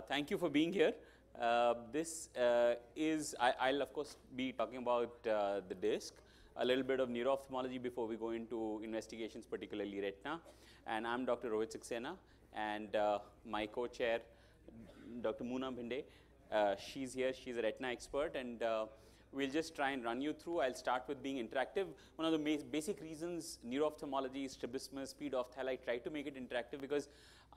thank you for being here. I'll of course be talking about the disc, a little bit of neuro-ophthalmology before we go into investigations, particularly retina. And I'm Dr. Rohit Saxena, and my co-chair, Dr. Moona Bhinde, she's here. She's a retina expert, and we'll just try and run you through. I'll start with being interactive. One of the basic reasons neuro-ophthalmology, strabismus, speed ophthalmology, I try to make it interactive because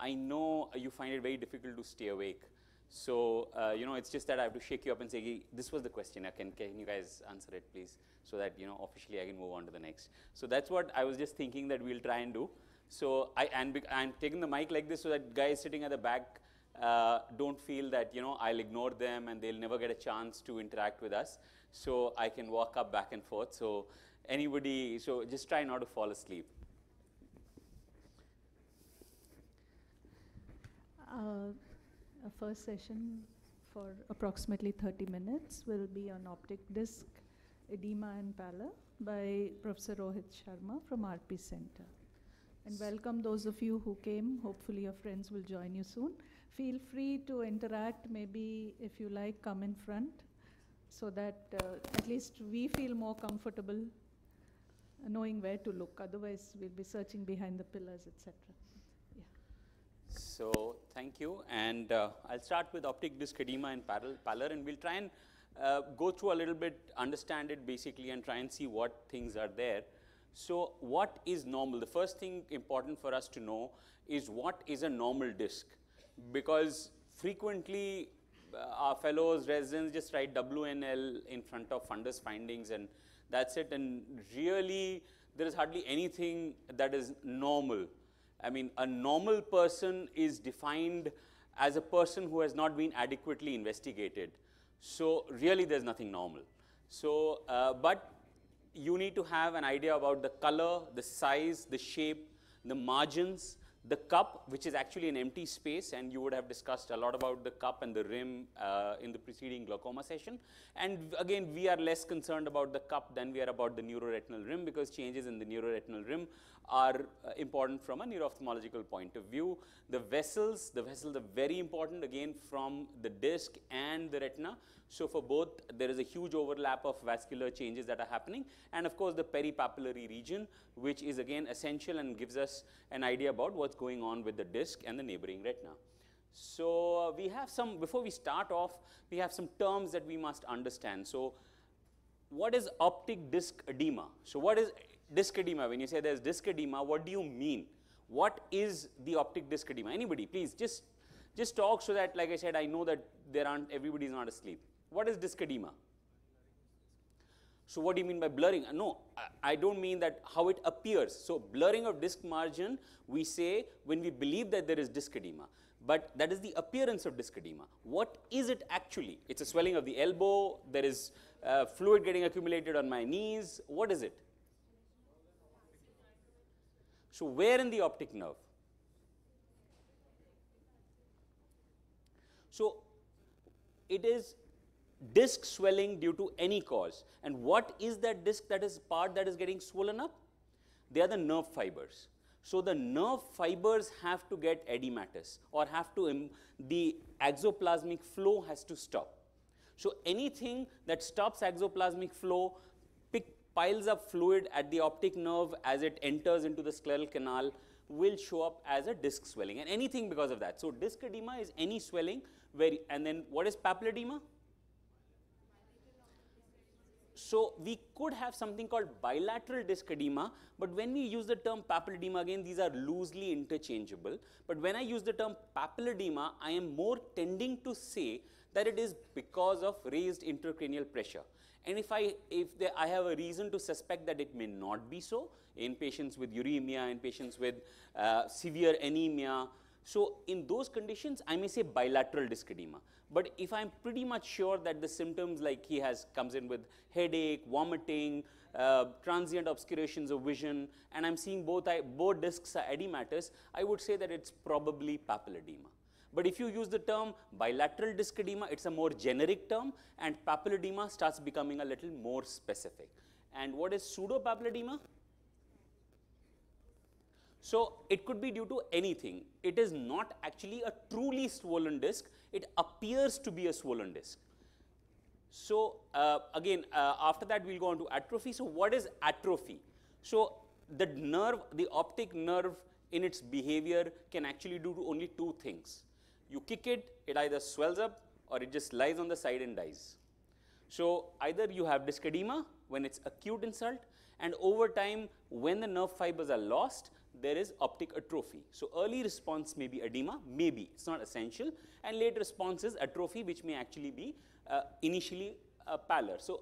I know you find it very difficult to stay awake. So, it's just that I have to shake you up and say, hey, this was the question. Can you guys answer it, please? So that, officially I can move on to the next. So that's what I was just thinking that we'll try and do. So I'm taking the mic like this so that guys sitting at the back don't feel that, I'll ignore them and they'll never get a chance to interact with us. So I can walk up back and forth. So so just try not to fall asleep. Our first session for approximately 30 minutes will be on optic disc, edema and pallor by Professor Rohit Sharma from RP Center. And welcome those of you who came. Hopefully your friends will join you soon. Feel free to interact. Maybe if you like, come in front so that at least we feel more comfortable knowing where to look. Otherwise, we'll be searching behind the pillars, etc. So thank you, and I'll start with optic disc edema and pallor, and we'll try and go through a little bit, understand it basically, and try and see what things are there. So what is normal? The first thing important for us to know is what is a normal disc, because frequently our fellows, residents just write WNL in front of fundus findings and that's it, and really there is hardly anything that is normal. I mean, a normal person is defined as a person who has not been adequately investigated. So really there's nothing normal. So, but you need to have an idea about the color, the size, the shape, the margins, the cup, which is actually an empty space, and you would have discussed a lot about the cup and the rim in the preceding glaucoma session. And again, we are less concerned about the cup than we are about the neuroretinal rim, because changes in the neuroretinal rim are important from a neuro-ophthalmological point of view. The vessels are very important, again, from the disc and the retina. So for both, there is a huge overlap of vascular changes that are happening. And of course, the peripapillary region, which is again essential and gives us an idea about what's going on with the disc and the neighboring retina. So we have some, before we start off, we have some terms that we must understand. So what is optic disc edema? So what is disc edema? When you say there's disc edema, what do you mean? What is the optic disc edema? Anybody, please, just talk so that, like I said, I know that everybody's not asleep. What is disc edema? So what do you mean by blurring? No, I don't mean that how it appears. So blurring of disc margin, we say when we believe that there is disc edema. But that is the appearance of disc edema. What is it actually? It's a swelling of the elbow. There is fluid getting accumulated on my knees. What is it? So where in the optic nerve? So it is disc swelling due to any cause. And what is that disc that is part that is getting swollen up? They are the nerve fibers. So the nerve fibers have to get edematous, or have to, the exoplasmic flow has to stop. So anything that stops exoplasmic flow piles up fluid at the optic nerve as it enters into the scleral canal will show up as a disc swelling, and anything because of that. So disc edema is any swelling and then what is papilloedema? So we could have something called bilateral disc edema, but when we use the term papilloedema, again, these are loosely interchangeable. But when I use the term papilloedema, I am more tending to say that it is because of raised intracranial pressure. And if I have a reason to suspect that it may not be so, in patients with uremia, in patients with severe anemia, so in those conditions, I may say bilateral disc edema. But if I'm pretty much sure that the symptoms, like comes in with headache, vomiting, transient obscurations of vision, and I'm seeing both discs are edematous, I would say that it's probably papilloedema. But if you use the term bilateral disc edema, it's a more generic term, and papilloedema starts becoming a little more specific. And what is pseudopapilloedema? So it could be due to anything. It is not actually a truly swollen disc. It appears to be a swollen disc. So again, after that we'll go on to atrophy. So what is atrophy? So the nerve, the optic nerve in its behavior can actually do only two things. You kick it, it either swells up or it just lies on the side and dies. So either you have disc edema when it's acute insult, and over time when the nerve fibers are lost, there is optic atrophy. So early response may be edema, maybe, it's not essential, and late response is atrophy, which may actually be initially pallor. So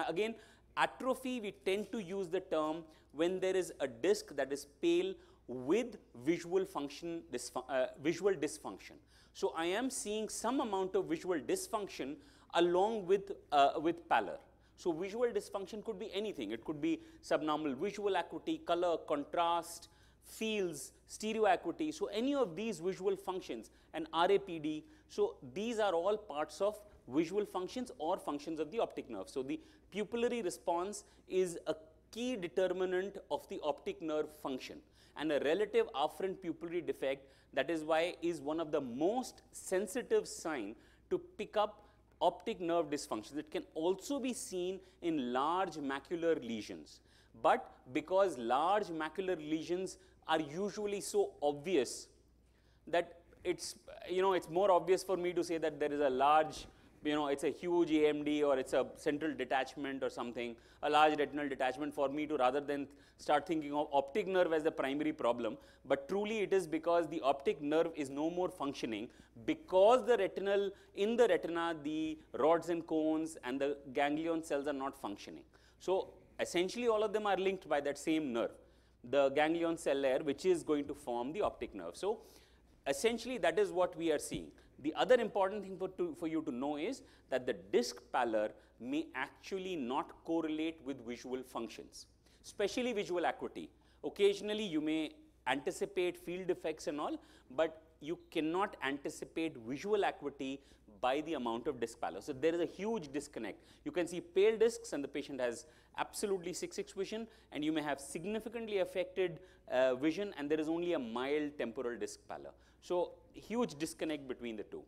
again, atrophy, we tend to use the term when there is a disc that is pale with visual dysfunction. So I am seeing some amount of visual dysfunction along with pallor. So visual dysfunction could be anything. It could be subnormal visual acuity, color, contrast, fields, stereo acuity. So any of these visual functions, and RAPD, so these are all parts of visual functions or functions of the optic nerve. So the pupillary response is a key determinant of the optic nerve function, and a relative afferent pupillary defect, that is why, is one of the most sensitive sign to pick up optic nerve dysfunctions. It can also be seen in large macular lesions, but because large macular lesions are usually so obvious that it's more obvious for me to say that there is a large, it's a huge AMD or it's a central detachment or something, a large retinal detachment, for me to, rather than start thinking of optic nerve as the primary problem. But truly it is because the optic nerve is no more functioning, because in the retina, the rods and cones and the ganglion cells are not functioning. So essentially all of them are linked by that same nerve, the ganglion cell layer, which is going to form the optic nerve. So essentially that is what we are seeing. The other important thing for you to know is that the disc pallor may actually not correlate with visual functions, especially visual acuity. Occasionally you may anticipate field effects and all, but you cannot anticipate visual acuity by the amount of disc pallor. So there is a huge disconnect. You can see pale discs and the patient has absolutely 6/6 vision, and you may have significantly affected vision and there is only a mild temporal disc pallor. So huge disconnect between the two.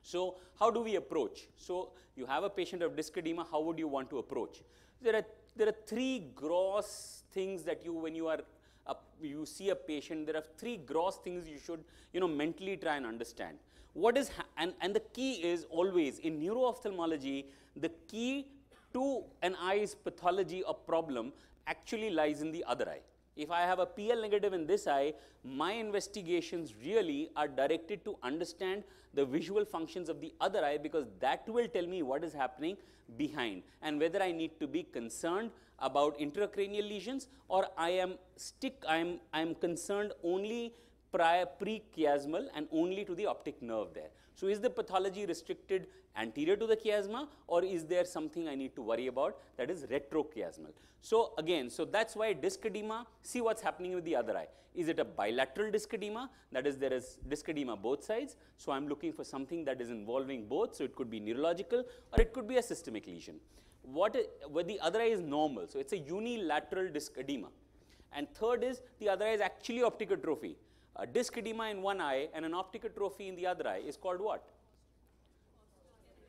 So how do we approach? So you have a patient of disc edema, how would you want to approach? There are three gross things that when you see a patient, there are three gross things you should mentally try and understand. What is and the key is always in neuro-ophthalmology, the key to an eye's pathology or problem actually lies in the other eye. If I have a PL negative in this eye, my investigations really are directed to understand the visual functions of the other eye, because that will tell me what is happening behind and whether I need to be concerned about intracranial lesions, or I am concerned only pre-chiasmal and only to the optic nerve there. So is the pathology restricted anterior to the chiasma, or is there something I need to worry about that is retrochiasmal? So again, so that's why disc edema, see what's happening with the other eye. Is it a bilateral disc edema? That is, there is disc edema both sides. So I'm looking for something that is involving both. So it could be neurological or it could be a systemic lesion. Where the other eye is normal. So it's a unilateral disc edema. And third is the other eye is actually optic atrophy. A disc edema in one eye and an optic atrophy in the other eye is called what?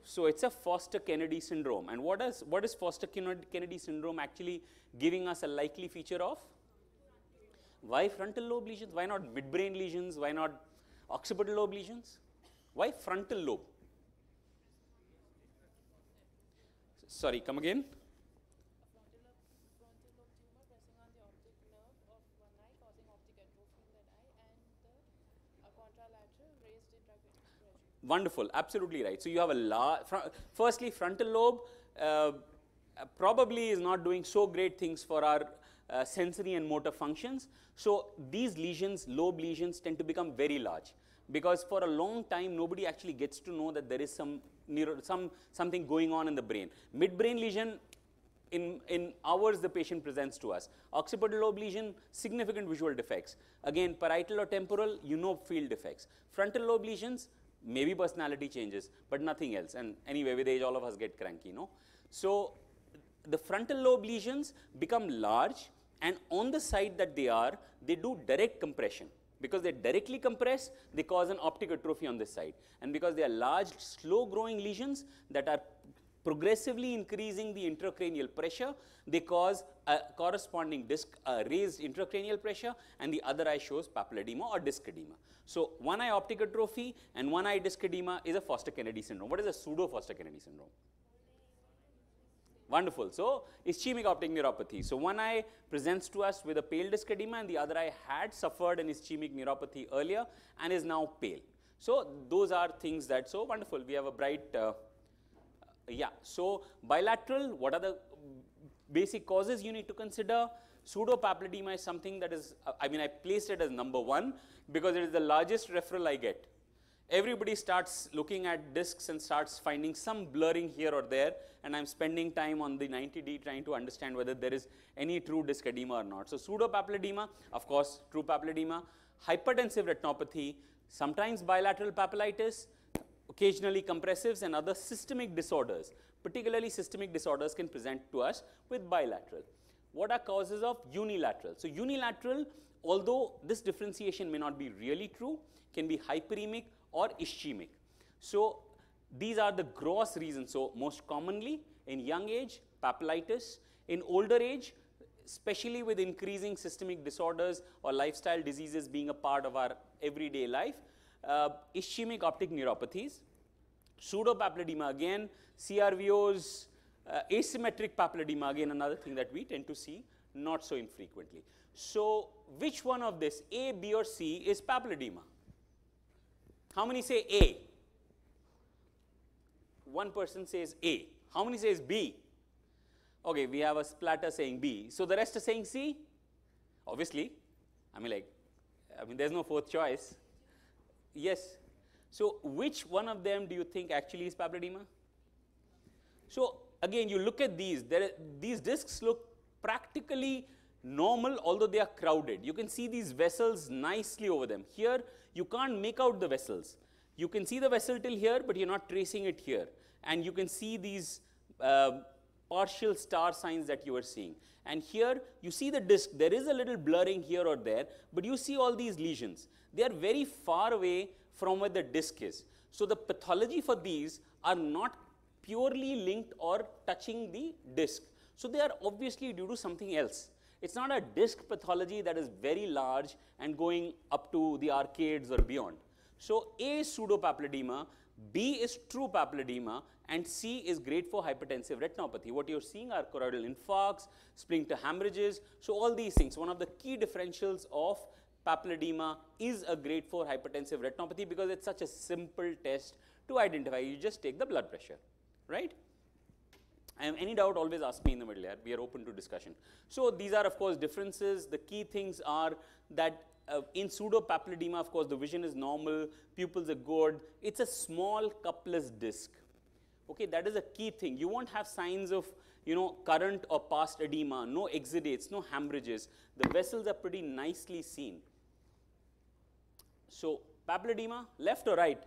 So it's a Foster-Kennedy syndrome. And what is Foster-Kennedy syndrome actually giving us a likely feature of? Why frontal lobe lesions? Why not midbrain lesions? Why not occipital lobe lesions? Why frontal lobe? Sorry, come again? Wonderful, absolutely right. So you have firstly, frontal lobe probably is not doing so great things for our sensory and motor functions. So these lesions, lobe lesions, tend to become very large, because for a long time nobody actually gets to know that there is something going on in the brain. Midbrain lesion, in hours the patient presents to us. Occipital lobe lesion, significant visual defects. Again, parietal or temporal, field defects. Frontal lobe lesions, maybe personality changes, but nothing else. And anyway, with age, all of us get cranky, So the frontal lobe lesions become large. and on the side that they do direct compression. Because they directly compress, they cause an optic atrophy on this side. And because they are large, slow-growing lesions that are progressively increasing the intracranial pressure, they cause a corresponding disc, raised intracranial pressure, and the other eye shows papilloedema or disc edema. So one eye optic atrophy and one eye disc edema is a Foster-Kennedy syndrome. What is a pseudo-Foster-Kennedy syndrome? Wonderful. So ischemic optic neuropathy. So one eye presents to us with a pale disc edema, and the other eye had suffered an ischemic neuropathy earlier and is now pale. So those are things that, so wonderful. We have a bright, yeah. So bilateral, what are the basic causes you need to consider? Pseudopapilloedema is something that is, I mean, I placed it as number 1 because it is the largest referral I get. Everybody starts looking at discs and starts finding some blurring here or there, and I'm spending time on the 90D trying to understand whether there is any true disc edema or not. So pseudopapilloedema, of course, true papilloedema, hypertensive retinopathy, sometimes bilateral papillitis, occasionally compressives, and other systemic disorders. Particularly systemic disorders can present to us with bilateral. What are causes of unilateral? So unilateral, although this differentiation may not be really true, can be hyperemic or ischemic. So these are the gross reasons. So most commonly in young age, papillitis. In older age, especially with increasing systemic disorders or lifestyle diseases being a part of our everyday life, ischemic optic neuropathies. Pseudopapilloedema again, CRVOs, asymmetric papilloedema again, another thing that we tend to see not so infrequently. So which one of this, A, B or C, is papilloedema? How many say A? One person says A. How many says B? Okay, we have a splatter saying B. So the rest are saying C? Obviously. I mean, there's no fourth choice. Yes. So which one of them do you think actually is papilloedema? So again, you look at these. These discs look practically normal, although they are crowded. You can see these vessels nicely over them. Here, you can't make out the vessels. You can see the vessel till here, but you're not tracing it here. And you can see these partial star signs that you are seeing. And here, you see the disc. There is a little blurring here or there, but you see all these lesions. They are very far away from where the disc is. So the pathology for these are not purely linked or touching the disc. So they are obviously due to something else. It's not a disc pathology that is very large and going up to the arcades or beyond. So A is pseudopapilloedema, B is true papilloedema, and C is grade 4 hypertensive retinopathy. What you're seeing are choroidal infarcts, sphincter hemorrhages. So all these things. One of the key differentials of papilloedema is a grade 4 hypertensive retinopathy because it's such a simple test to identify. You just take the blood pressure, right? Any doubt, always ask me in the middle here. We are open to discussion. So these are, of course, differences. The key things are that in pseudopapilloedema, of course, the vision is normal, pupils are good. It's a small cupless disc. Okay, that is a key thing. You won't have signs of, current or past edema, no exudates, no hemorrhages. The vessels are pretty nicely seen. So papilloedema, left or right?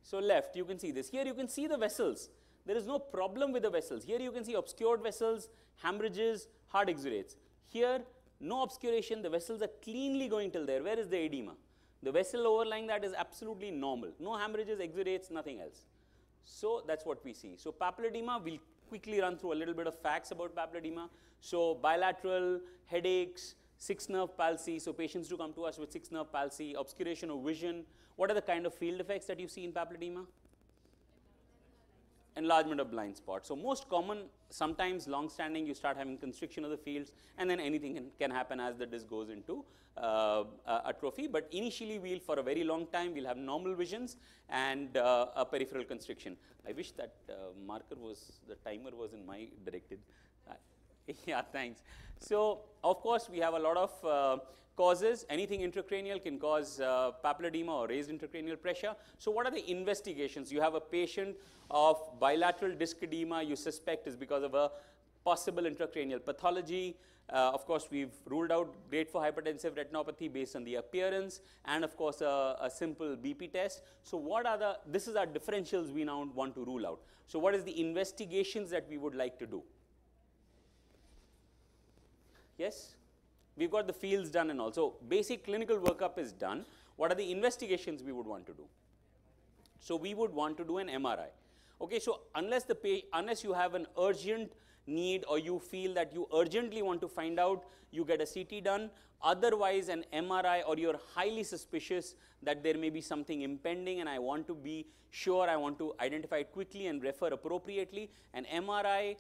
So left, you can see this. Here you can see the vessels. There is no problem with the vessels. Here you can see obscured vessels, hemorrhages, hard exudates. Here, no obscuration. The vessels are cleanly going till there. Where is the edema? The vessel overlying that is absolutely normal. No hemorrhages, exudates, nothing else. So that's what we see. So papilloedema, we'll quickly run through a little bit of facts about papilloedema. So bilateral, headaches, 6-nerve palsy. So patients do come to us with 6-nerve palsy, obscuration of vision. What are the kind of field effects that you see in papilloedema? Enlargement of blind spot. So most common, sometimes long-standing, you start having constriction of the fields, and then anything can happen as the disc goes into atrophy. But initially, for a very long time, we'll have normal visions and a peripheral constriction. I wish that the timer was in my directed. Yeah, thanks. So, of course, we have a lot of causes. Anything intracranial can cause papilloedema or raised intracranial pressure. So what are the investigations? You have a patient of bilateral disc edema you suspect is because of a possible intracranial pathology. Of course, we've ruled out grade 4 hypertensive retinopathy based on the appearance, and of course, a simple BP test. So what are this is our differentials we now want to rule out. So what is the investigations that we would like to do? Yes? We've got the fields done and all. So basic clinical workup is done. What are the investigations we would want to do? So we would want to do an MRI. Okay, so unless you have an urgent need or you feel that you urgently want to find out, you get a CT done. Otherwise, an MRI, or you're highly suspicious that there may be something impending and I want to be sure, I want to identify it quickly and refer appropriately, an MRI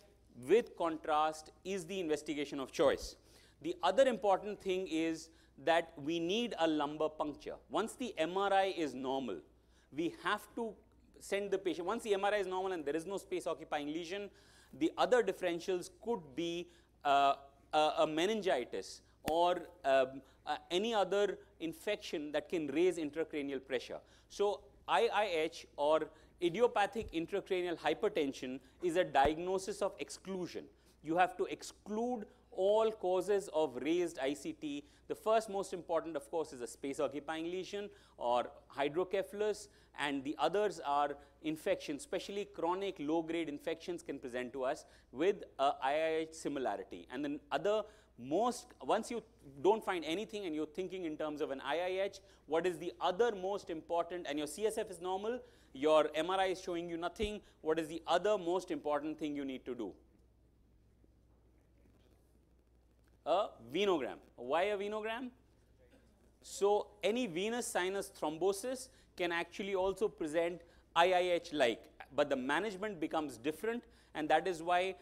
with contrast is the investigation of choice. The other important thing is that we need a lumbar puncture. Once the MRI is normal, we have to send the patient. Once the MRI is normal and there is no space occupying lesion, the other differentials could be a meningitis or any other infection that can raise intracranial pressure. So IIH, or idiopathic intracranial hypertension, is a diagnosis of exclusion. You have to exclude all causes of raised ICT. The first most important, of course, is a space occupying lesion or hydrocephalus, and the others are infections, especially chronic low-grade infections can present to us with a IIH similarity. And then once you don't find anything and you're thinking in terms of an IIH, what is the other most important, and your CSF is normal, your MRI is showing you nothing, what is the other most important thing you need to do? A venogram. Why a venogram? So any venous sinus thrombosis can actually also present IIH-like, but the management becomes different, and that is why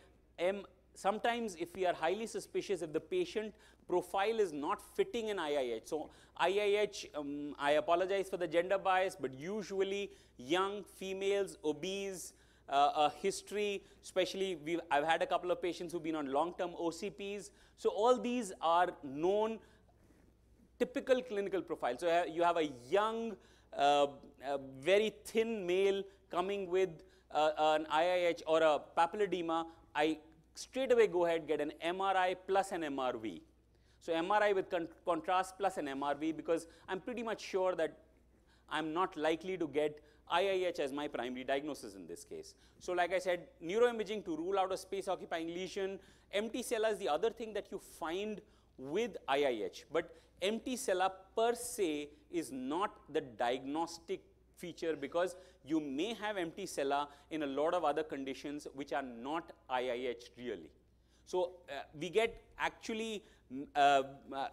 sometimes if we are highly suspicious, if the patient profile is not fitting in IIH. So IIH, I apologize for the gender bias, but usually young females, obese, a history, especially I've had a couple of patients who've been on long-term OCPs. So all these are known typical clinical profiles. So you have a young, very thin male coming with an IIH or a papilloedema. I straight away go ahead, get an MRI plus an MRV. So MRI with contrast plus an MRV, because I'm pretty much sure that I'm not likely to get IIH as my primary diagnosis in this case. So like I said, neuroimaging to rule out a space occupying lesion. Empty sella is the other thing that you find with IIH, but empty sella per se is not the diagnostic feature, because you may have empty sella in a lot of other conditions which are not IIH really. So we get actually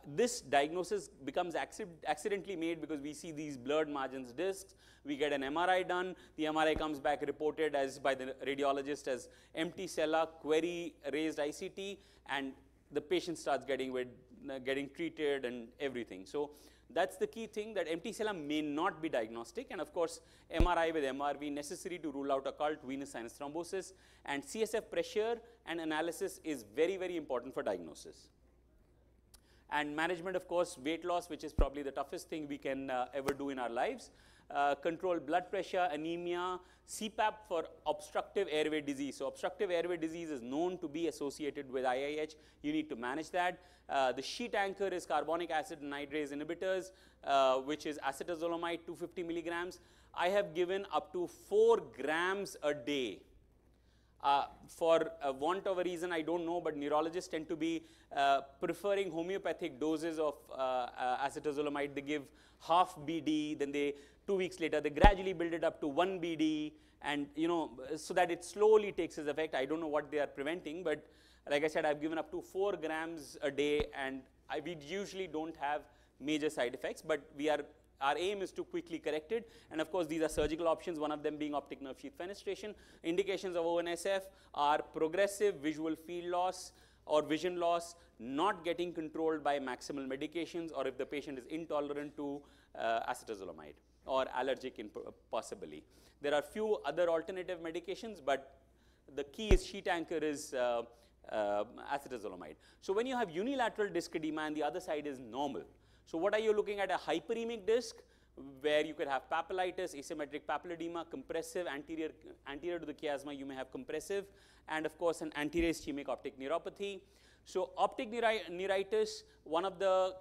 this diagnosis becomes accidentally made because we see these blurred margins discs. We get an MRI done. The MRI comes back reported as by the radiologist as empty sella, query raised ICT, and the patient starts getting treated and everything. So that's the key thing, that empty sella may not be diagnostic, and of course MRI with MRV necessary to rule out occult venous sinus thrombosis, and CSF pressure and analysis is very, very important for diagnosis. And management, of course, weight loss, which is probably the toughest thing we can ever do in our lives. Control blood pressure, anemia, CPAP for obstructive airway disease. So obstructive airway disease is known to be associated with IIH. You need to manage that. The sheet anchor is carbonic acid anhydrase inhibitors, which is acetazolamide, 250 milligrams. I have given up to 4 grams a day. For want of a reason, I don't know, but neurologists tend to be preferring homeopathic doses of acetazolamide. They give half BD, then 2 weeks later, they gradually build it up to 1 BD, and so that it slowly takes its effect. I don't know what they are preventing, but like I said, I've given up to 4 grams a day, and we usually don't have major side effects, but our aim is to quickly correct it. And of course, these are surgical options, one of them being optic nerve sheath fenestration. Indications of ONSF are progressive visual field loss or vision loss, not getting controlled by maximal medications, or if the patient is intolerant to acetazolamide or allergic possibly. There are few other alternative medications, but the key is sheet anchor is acetazolamide. So when you have unilateral disc edema and the other side is normal, so what are you looking at? A hyperemic disc where you could have papillitis, asymmetric papilloedema, compressive, anterior to the chiasma, you may have compressive, and of course an anterior ischemic optic neuropathy. So optic neuritis, one of the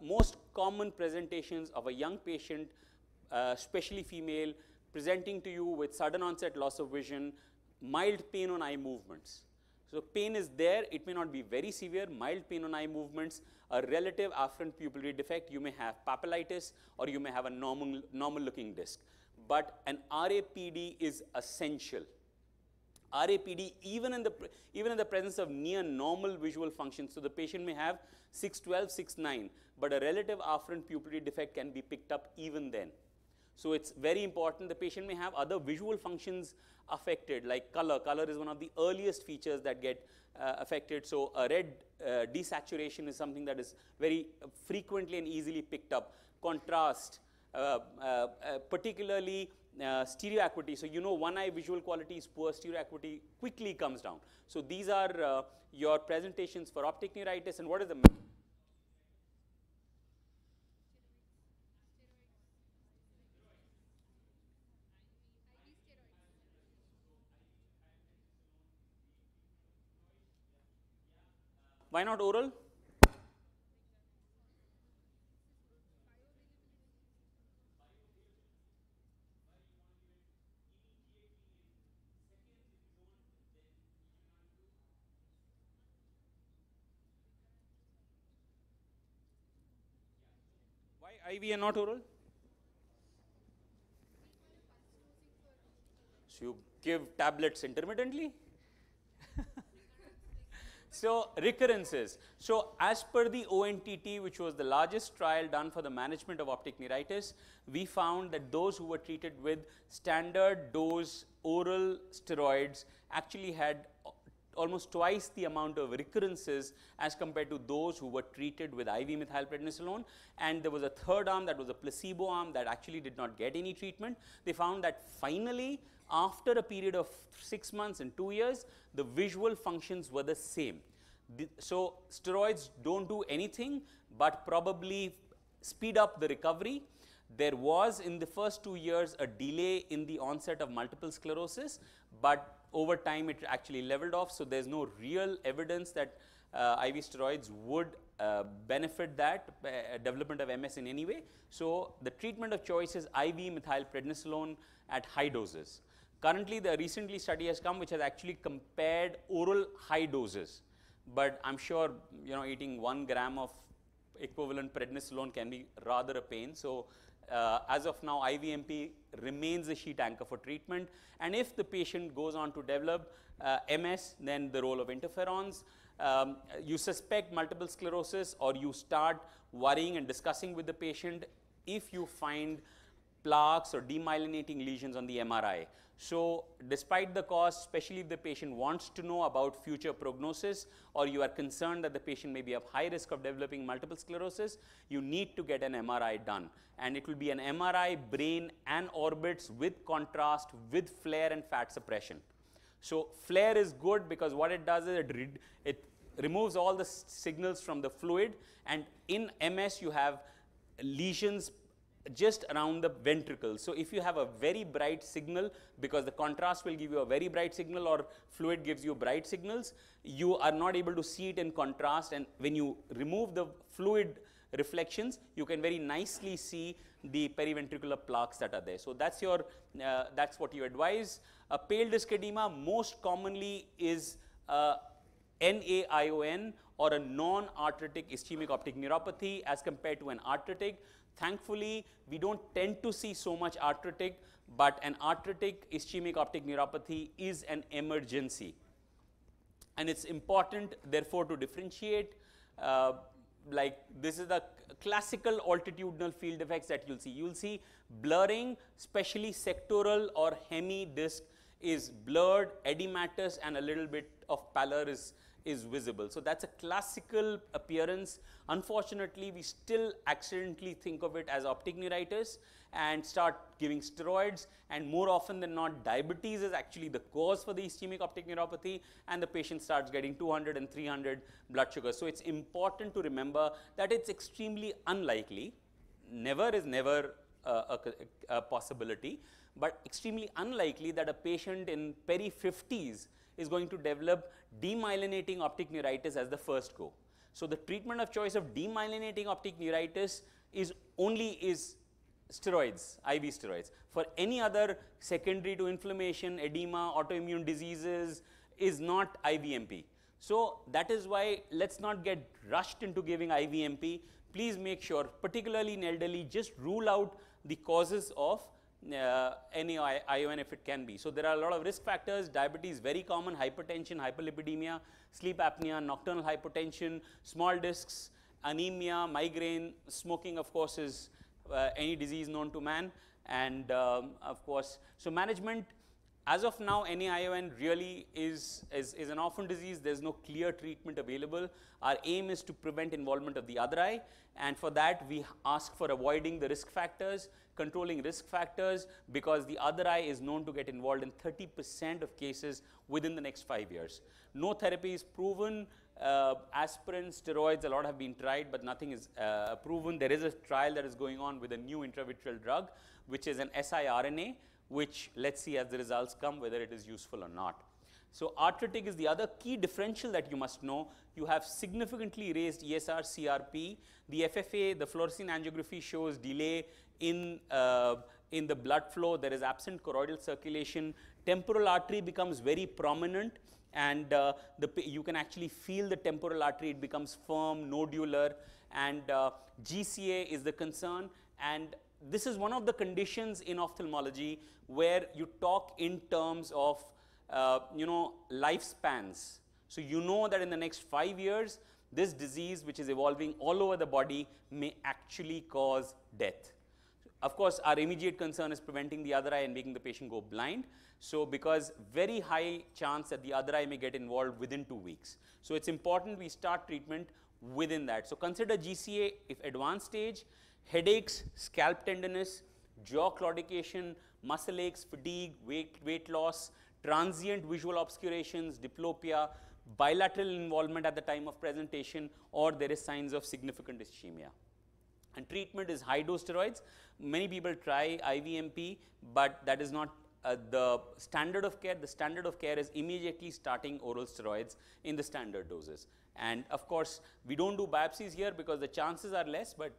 most common presentations of a young patient, especially female, presenting to you with sudden onset loss of vision, mild pain on eye movements. So pain is there, it may not be very severe, mild pain on eye movements, a relative afferent pupillary defect, you may have papillitis or you may have a normal looking disc. But an RAPD is essential. RAPD even in the presence of near normal visual function. So the patient may have 612, 6'9", but a relative afferent pupillary defect can be picked up even then. So it's very important. The patient may have other visual functions affected, like color. Color is one of the earliest features that get affected. So a red desaturation is something that is very frequently and easily picked up. Contrast, particularly stereo acuity. So you know one eye visual quality is poor, stereo acuity quickly comes down. So these are your presentations for optic neuritis. And what is the why not oral? Why IV and not oral? So you give tablets intermittently? So recurrences. So as per the ONTT, which was the largest trial done for the management of optic neuritis, we found that those who were treated with standard dose oral steroids actually had almost twice the amount of recurrences as compared to those who were treated with IV methylprednisolone. And there was a third arm, that was a placebo arm, that actually did not get any treatment. They found that finally, after a period of 6 months and 2 years, the visual functions were the same. So steroids don't do anything but probably speed up the recovery. There was in the first 2 years a delay in the onset of multiple sclerosis, but over time it actually leveled off. So there's no real evidence that IV steroids would benefit that development of MS in any way. So the treatment of choice is IV methylprednisolone at high doses. Currently, the recently study has come which has actually compared oral high doses, but I'm sure eating 1 gram of equivalent prednisolone can be rather a pain. So as of now, IVMP remains the sheet anchor for treatment. And if the patient goes on to develop MS, then the role of interferons. You suspect multiple sclerosis, or you start worrying and discussing with the patient if you find plaques or demyelinating lesions on the MRI. So despite the cost, especially if the patient wants to know about future prognosis, or you are concerned that the patient may be of high risk of developing multiple sclerosis, you need to get an MRI done. And it will be an MRI, brain and orbits with contrast, with flare and fat suppression. So flare is good because what it does is it removes all the signals from the fluid, and in MS you have lesions just around the ventricles. So if you have a very bright signal, because the contrast will give you a very bright signal, or fluid gives you bright signals, you are not able to see it in contrast, and when you remove the fluid reflections, you can very nicely see the periventricular plaques that are there. So that's your that's what you advise. A pale disc edema most commonly is NAION, or a non-arteritic ischemic optic neuropathy, as compared to an arteritic. Thankfully, we don't tend to see so much arteritic, but an arteritic ischemic optic neuropathy is an emergency. And it's important, therefore, to differentiate. Like this is the classical altitudinal field effects that you'll see. You'll see blurring, especially sectoral or hemi disc is blurred, edematous, and a little bit of pallor is visible. So that's a classical appearance. Unfortunately, we still accidentally think of it as optic neuritis and start giving steroids, and more often than not, diabetes is actually the cause for the ischemic optic neuropathy, and the patient starts getting 200 and 300 blood sugar. So it's important to remember that it's extremely unlikely, never is never a possibility, but extremely unlikely that a patient in peri-50s is going to develop demyelinating optic neuritis as the first go. So the treatment of choice of demyelinating optic neuritis is steroids, IV steroids. For any other secondary to inflammation, edema, autoimmune diseases, is not IVMP. So that is why let's not get rushed into giving IVMP. Please make sure, particularly in elderly, just rule out the causes of any AION if it can be. So there are a lot of risk factors. Diabetes very common, hypertension, hyperlipidemia, sleep apnea, nocturnal hypertension, small discs, anemia, migraine, smoking of course is any disease known to man, and of course, so management. As of now, any AION really is an orphan disease. There's no clear treatment available. Our aim is to prevent involvement of the other eye, and for that we ask for avoiding the risk factors, controlling risk factors, because the other eye is known to get involved in 30% of cases within the next 5 years. No therapy is proven. Aspirin, steroids, a lot have been tried, but nothing is proven. There is a trial that is going on with a new intravitreal drug, which is an siRNA, which let's see as the results come whether it is useful or not. So arteritic is the other key differential that you must know. You have significantly raised ESR, CRP. The FFA, the fluorescein angiography, shows delay in the blood flow. There is absent choroidal circulation. Temporal artery becomes very prominent, and you can actually feel the temporal artery. It becomes firm, nodular, and GCA is the concern. And this is one of the conditions in ophthalmology where you talk in terms of lifespans. So you know that in the next 5 years, this disease, which is evolving all over the body, may actually cause death. Of course, our immediate concern is preventing the other eye and making the patient go blind. So because very high chance that the other eye may get involved within 2 weeks. So it's important we start treatment within that. So consider GCA if advanced stage. Headaches, scalp tenderness, jaw claudication, muscle aches, fatigue, weight loss, transient visual obscurations, diplopia, bilateral involvement at the time of presentation, or there is signs of significant ischemia. And treatment is high dose steroids. Many people try IVMP, but that is not the standard of care. The standard of care is immediately starting oral steroids in the standard doses. And of course, we don't do biopsies here because the chances are less, but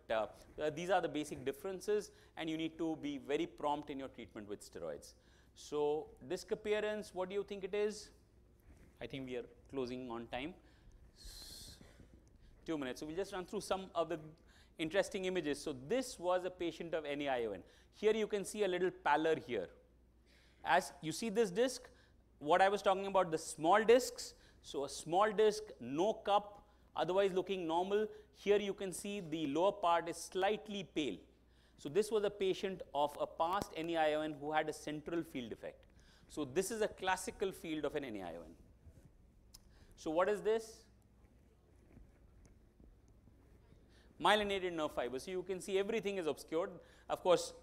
these are the basic differences, and you need to be very prompt in your treatment with steroids. So disc appearance, what do you think it is? I think we are closing on time. 2 minutes. So we'll just run through some of the interesting images. So this was a patient of any AION. Here you can see a little pallor here. As you see this disc, what I was talking about, the small discs. So a small disc, no cup, otherwise looking normal. Here you can see the lower part is slightly pale. So this was a patient of a past AION who had a central field defect. So this is a classical field of an AION. So what is this? Myelinated nerve fiber. So you can see everything is obscured. Of course,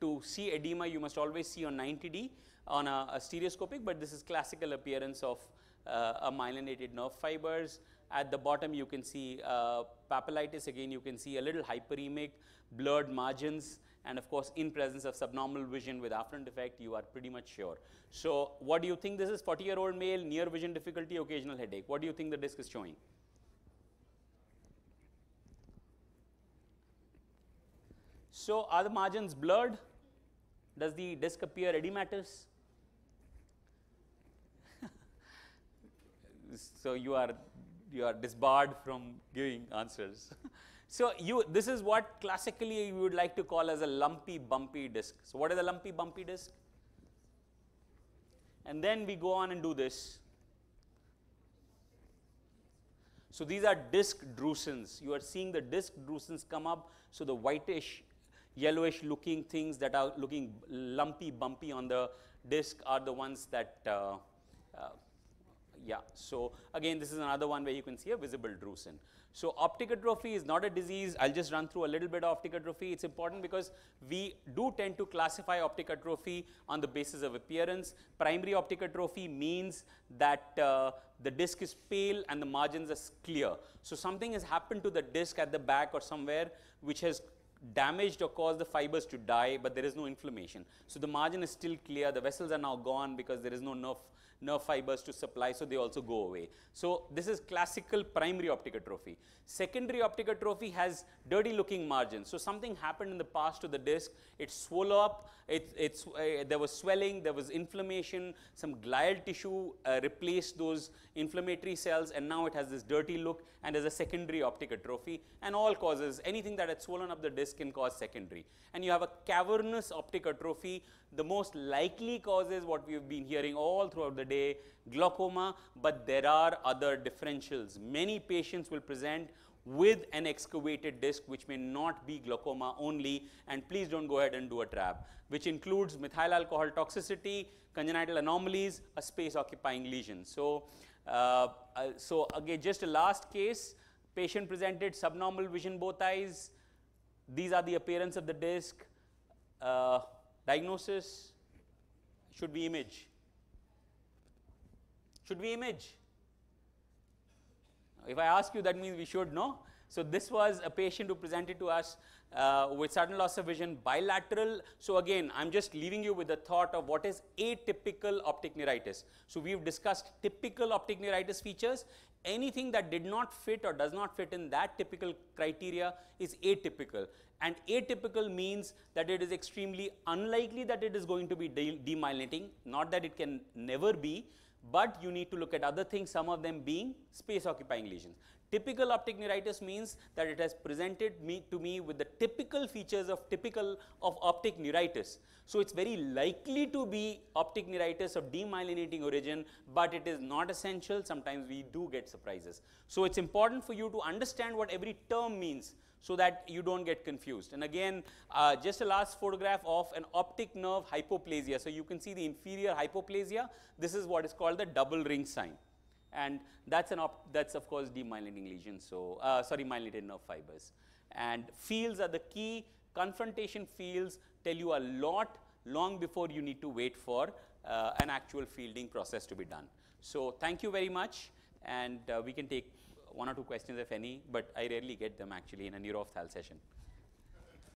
to see edema, you must always see on 90D on a stereoscopic, but this is classical appearance of a myelinated nerve fibers. At the bottom, you can see papillitis. Again, you can see a little hyperemic, blurred margins, and of course, in presence of subnormal vision with afferent defect, you are pretty much sure. So what do you think this is? 40-year-old male, near vision difficulty, occasional headache. What do you think the disc is showing? So are the margins blurred? Does the disc appear edematous? So you are disbarred from giving answers. So this is what classically you would like to call as a lumpy, bumpy disc. So what is a lumpy, bumpy disc? And then we go on and do this. So these are disc drusen's. You are seeing the disc drusen's come up. So the whitish, yellowish looking things that are looking lumpy, bumpy on the disc are the ones that yeah, so again, this is another one where you can see a visible drusen. So optic atrophy is not a disease. I'll just run through a little bit of optic atrophy. It's important because we do tend to classify optic atrophy on the basis of appearance. Primary optic atrophy means that the disc is pale and the margins are clear. So something has happened to the disc at the back or somewhere which has damaged or caused the fibers to die, but there is no inflammation. So the margin is still clear. The vessels are now gone because there is no nerve fibers to supply, so they also go away. So this is classical primary optic atrophy. Secondary optic atrophy has dirty looking margins. So something happened in the past to the disc. It swelled up, there was swelling, there was inflammation, some glial tissue replaced those inflammatory cells, and now it has this dirty look, and there's a secondary optic atrophy, and all causes, anything that had swollen up the disc can cause secondary. And you have a cavernous optic atrophy. The most likely cause is what we've been hearing all throughout the day, glaucoma, but there are other differentials. Many patients will present with an excavated disc, which may not be glaucoma only, and please don't go ahead and do a trap, which includes methyl alcohol toxicity, congenital anomalies, a space occupying lesion. So, so again, just a last case, patient presented subnormal vision both eyes. These are the appearance of the disc. Diagnosis, should we image? Should we image? If I ask you, that means we should, no? So this was a patient who presented to us with sudden loss of vision, bilateral. So again, I'm just leaving you with the thought of what is atypical optic neuritis. So we've discussed typical optic neuritis features. Anything that did not fit or does not fit in that typical criteria is atypical. And atypical means that it is extremely unlikely that it is going to be demyelinating, not that it can never be, but you need to look at other things, some of them being space occupying lesions. Typical optic neuritis means that it has presented to me with the typical features of optic neuritis. So it's very likely to be optic neuritis of demyelinating origin, but it is not essential. Sometimes we do get surprises. So it's important for you to understand what every term means so that you don't get confused. And again, just a last photograph of an optic nerve hypoplasia. So you can see the inferior hypoplasia. This is what is called the double ring sign. And that's of course demyelinating lesions. So sorry, myelinated nerve fibers. And fields are the key. Confrontation fields tell you a lot long before you need to wait for an actual fielding process to be done. So thank you very much, and we can take one or two questions if any, but I rarely get them actually in a neuro-ophthalm session.